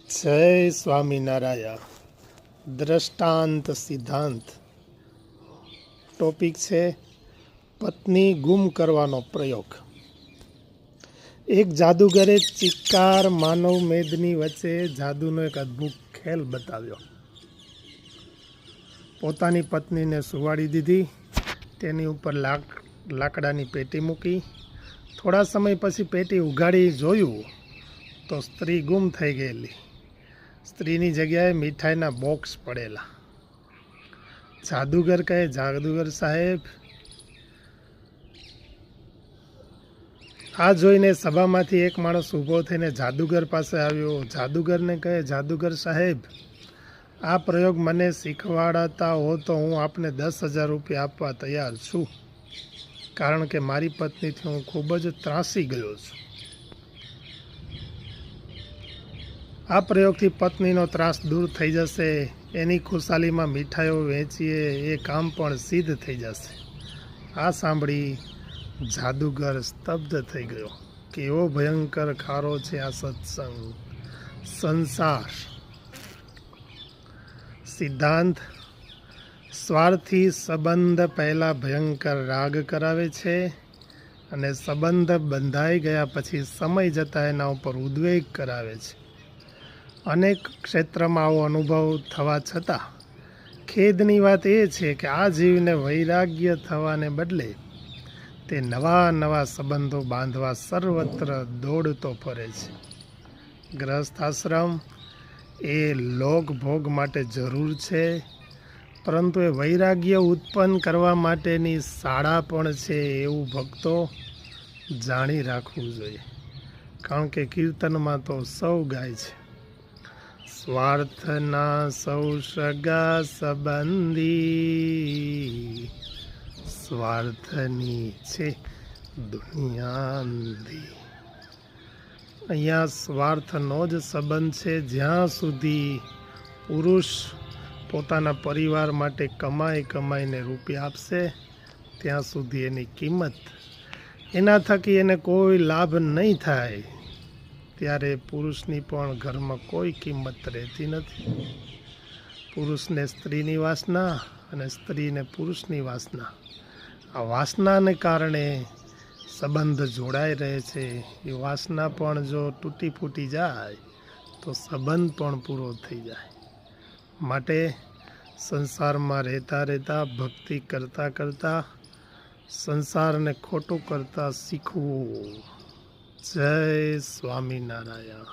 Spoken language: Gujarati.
જય સ્વામિનારાયણ. દ્રષ્ટાંત સિદ્ધાંત. ટોપિક છે પત્ની ગુમ કરવાનો પ્રયોગ. એક જાદુગરે ચિક્કાર માનવ મેદની વચ્ચે જાદુનો એક અદ્ભુત ખેલ બતાવ્યો. પોતાની પત્નીને સુવાડી દીધી, તેની ઉપર લાકડાની પેટી મૂકી. થોડા સમય પછી પેટી ઉઘાડી જોયું તો સ્ત્રી ગુમ થઈ ગયેલી. સ્ત્રીની જગ્યાએ મીઠાઈના બોક્સ પડેલા. જાદુગર કહે, જાદુગર સાહેબ, આ જોઈને સભામાંથી એક માણસ ઊભો થઈને જાદુગર પાસે આવ્યો. જાદુગરને કહે, જાદુગર સાહેબ, આ પ્રયોગ મને શીખવાડતા હો તો હું આપને 10,000 રૂપિયા આપવા તૈયાર છું, કારણ કે મારી પત્નીથી હું ખૂબ જ ત્રાસી ગયો છું. આ પ્રયોગથી પત્નીનો ત્રાસ દૂર થઈ જશે, એની ખુશાલીમાં મીઠાઈઓ વેચીએ એ કામ પણ સિદ્ધ થઈ જશે. આ સાંભળી જાદુગર સ્તબ્ધ થઈ ગયો. કેવો ભયંકર ખારો છે આ સત્સંગ, સંસાર. સિદ્ધાંત: સ્વાર્થી સંબંધ પહેલા ભયંકર રાગ કરાવે છે અને સંબંધ બંધાઈ ગયા પછી સમય જતાં એના ઉપર ઉદ્વેગ કરાવે છે. અનેક ક્ષેત્રમાં આવો અનુભવ થવા છતાં ખેદની વાત એ છે કે આ જીવને વૈરાગ્ય થવાને બદલે તે નવા નવા સંબંધો બાંધવા સર્વત્ર દોડતો ફરે છે. ગ્રહસ્થ આશ્રમ એ લોક ભોગ માટે જરૂર છે, પરંતુ એ વૈરાગ્ય ઉત્પન્ન કરવા માટેની શાળા પણ છે, એવું ભક્તો જાણી રાખવું જોઈએ. કારણ કે કીર્તનમાં તો સૌ ગાય છે, સ્વાર્થના સૌ સગા સંબંધી, સ્વાર્થની છે દુનિયા અંધી. અહીંયા સ્વાર્થનો જ સંબંધ છે. જ્યાં સુધી પુરુષ પોતાના પરિવાર માટે કમાઈને રૂપિયા આપશે, ત્યાં સુધી એની કિંમત, એના થકી એને કોઈ લાભ નહીં થાય, ત્યારે પુરુષની પણ ઘરમાં કોઈ કિંમત રહેતી નથી. પુરુષને સ્ત્રીની વાસના અને સ્ત્રીને પુરુષની વાસના, આ વાસનાને કારણે સંબંધ જોડાઈ રહે છે. એ વાસના પણ જો તૂટી ફૂટી જાય તો સંબંધ પણ પૂરો થઈ જાય. માટે સંસારમાં રહેતા ભક્તિ કરતાં સંસારને ખોટું કરતાં શીખવું. જય સ્વામિનારાયણ.